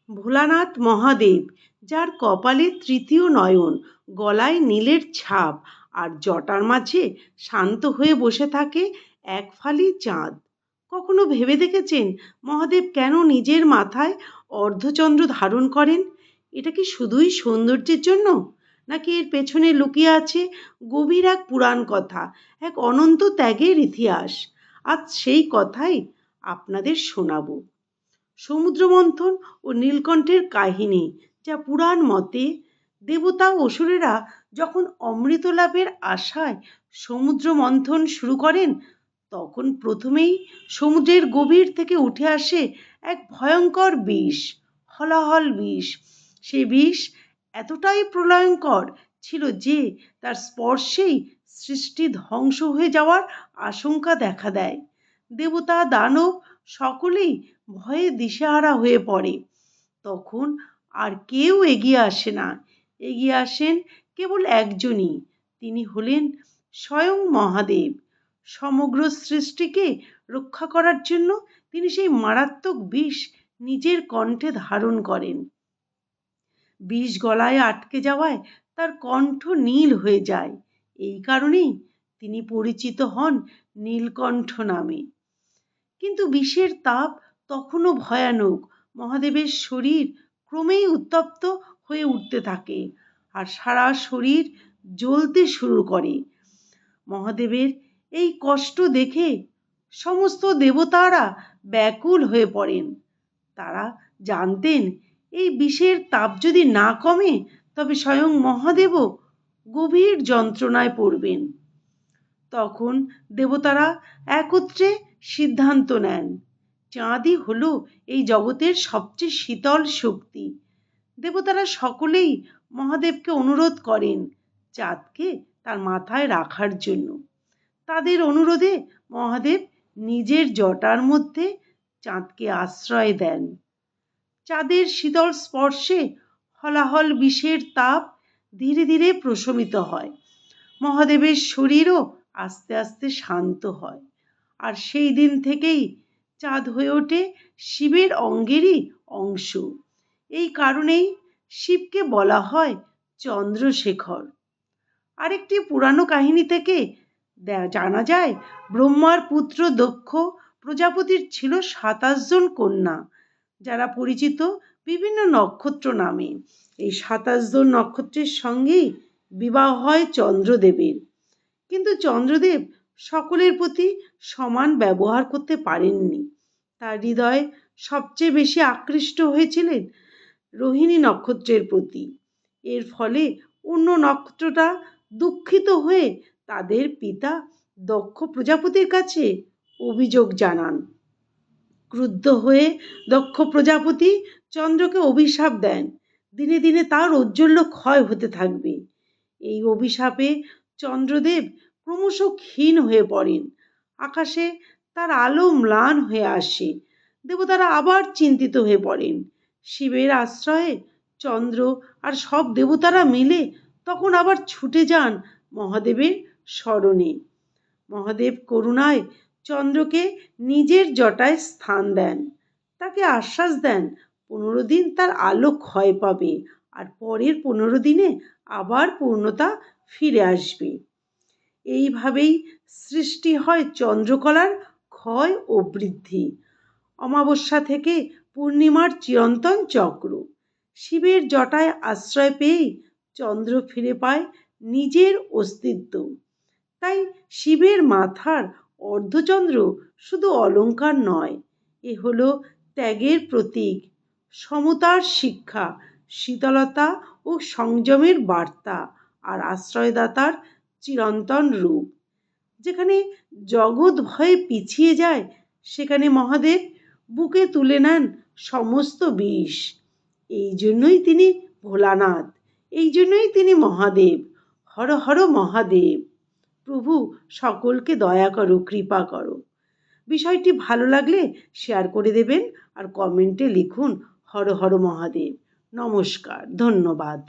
ভোলানাথ মহাদেব, যার কপালে তৃতীয় নয়ন, গলায় নীলের ছাপ আর জটার মাঝে শান্ত হয়ে বসে থাকে এক ফালি চাঁদ। কখনো ভেবে দেখেছেন মহাদেব কেন নিজের মাথায় অর্ধচন্দ্র ধারণ করেন? এটা কি শুধুই সৌন্দর্যের জন্য, নাকি এর পেছনে লুকিয়ে আছে গভীর এক পুরাণ কথা, এক অনন্ত ত্যাগের ইতিহাস? আজ সেই কথাই আপনাদের শোনাবো। সমুদ্র মন্থন ও নীলকণ্ঠের কাহিনী, যা পুরাণ মতে দেবতা ও অসুরেরা যখন অমৃত লাভের আশায় সমুদ্র মন্থন শুরু করেন, তখন প্রথমেই সমুদ্রের গভীর থেকে উঠে আসে এক ভয়ঙ্কর বিষ, হলাহল বিষ। সেই বিষ এতটাই প্রলয়ঙ্কর ছিল যে তার স্পর্শেই সৃষ্টি ধ্বংস হয়ে যাওয়ার আশঙ্কা দেখা দেয়। দেবতা, দানব সকলেই ভয়ে দিশেহারা হয়ে পড়ে। তখন আর কেউ এগিয়ে আসে না, এগিয়ে আসেন কেবল একজনই। তিনি হলেন স্বয়ং মহাদেব। সমগ্র সৃষ্টিকে রক্ষা করার জন্য তিনি সেই মারাত্মক বিষ নিজের কণ্ঠে ধারণ করেন। বিষ গলায় আটকে যাওয়ায় তার কণ্ঠ নীল হয়ে যায়। এই কারণেই তিনি পরিচিত হন নীলকণ্ঠ নামে। কিন্তু বিষের তাপ তখনও ভয়ানক। মহাদেবের শরীর ক্রমেই উত্তপ্ত হয়ে উঠতে থাকে আর সারা শরীর জ্বলতে শুরু করে। মহাদেবের এই কষ্ট দেখে সমস্ত দেবতারা ব্যাকুল হয়ে পড়েন। তারা জানতেন এই বিষের তাপ যদি না কমে, তবে স্বয়ং মহাদেবও গভীর যন্ত্রণায় পড়বেন। তখন দেবতারা একত্রে সিদ্ধান্ত নেন, চাঁদই হলো এই জগতের সবচেয়ে শীতল শক্তি। দেবতারা সকলেই মহাদেবকে অনুরোধ করেন চাঁদকে তার মাথায় রাখার জন্য। তাদের অনুরোধে মহাদেব নিজের জটার মধ্যে চাঁদকে আশ্রয় দেন। চাঁদের শীতল স্পর্শে হলাহল বিষের তাপ ধীরে ধীরে প্রশমিত হয়। মহাদেবের শরীরও আস্তে আস্তে শান্ত হয়। আর সেই দিন থেকেই চাঁদ হয়ে ওঠে শিবের অঙ্গেরই অংশ। এই কারণেই শিবকে বলা হয় চন্দ্রশেখর। আরেকটি পুরানো কাহিনী থেকে জানা যায়, ব্রহ্মার পুত্র দক্ষ প্রজাপতির ছিল ২৭ জন কন্যা, যারা পরিচিত বিভিন্ন নক্ষত্র নামে। এই ২৭ জন নক্ষত্রের সঙ্গেই বিবাহ হয় চন্দ্রদেবের। কিন্তু চন্দ্রদেব সকলের প্রতি সমান ব্যবহার করতে পারেননি। তার হৃদয় সবচেয়ে বেশি আকৃষ্ট হয়েছিলেন রোহিণী নক্ষত্রের প্রতি। এর ফলে অন্য নক্ষত্রটা দুঃখিত হয়ে তাদের পিতা দক্ষ প্রজাপতির কাছে অভিযোগ জানান। ক্রুদ্ধ হয়ে দক্ষ প্রজাপতি চন্দ্রকে অভিশাপ দেন, দিনে দিনে তার ঔজ্জ্বল্য ক্ষয় হতে থাকবে। এই অভিশাপে চন্দ্রদেব ক্রমশ ক্ষীণ হয়ে পড়েন। আকাশে তার আলো ম্লান হয়ে আসে। দেবতারা আবার চিন্তিত হয়ে পড়েন। শিবের আশ্রয়ে চন্দ্র আর সব দেবতারা মিলে তখন আবার ছুটে যান মহাদেবের শরণে। মহাদেব করুণায় চন্দ্রকে নিজের জটায় স্থান দেন। তাকে আশ্বাস দেন ১৫ দিন তার আলো ক্ষয় পাবে আর পরের ১৫ দিনে আবার পূর্ণতা ফিরে আসবে। এইভাবেই সৃষ্টি হয় চন্দ্রকলার ক্ষয় ও বৃদ্ধি, অমাবস্যা থেকে পূর্ণিমার চিরন্তন চক্র। শিবের জটায় আশ্রয় পেয়েই চন্দ্র ফিরে পায় নিজের অস্তিত্ব। তাই শিবের মাথার অর্ধচন্দ্র শুধু অলঙ্কার নয়, এ হলো ত্যাগের প্রতীক, সমতার শিক্ষা, শীতলতা ও সংযমের বার্তা, আর আশ্রয়দাতার চিরন্তন রূপ। যেখানে জগৎ ভয়ে পিছিয়ে যায়, সেখানে মহাদেব বুকে তুলে নেন সমস্ত বিষ। এই জন্যই তিনি ভোলানাথ, এই জন্যই তিনি মহাদেব। হর হর মহাদেব। প্রভু সকলকে দয়া করো, কৃপা করো। বিষয়টি ভালো লাগলে শেয়ার করে দেবেন আর কমেন্টে লিখুন হর হর মহাদেব। নমস্কার, ধন্যবাদ।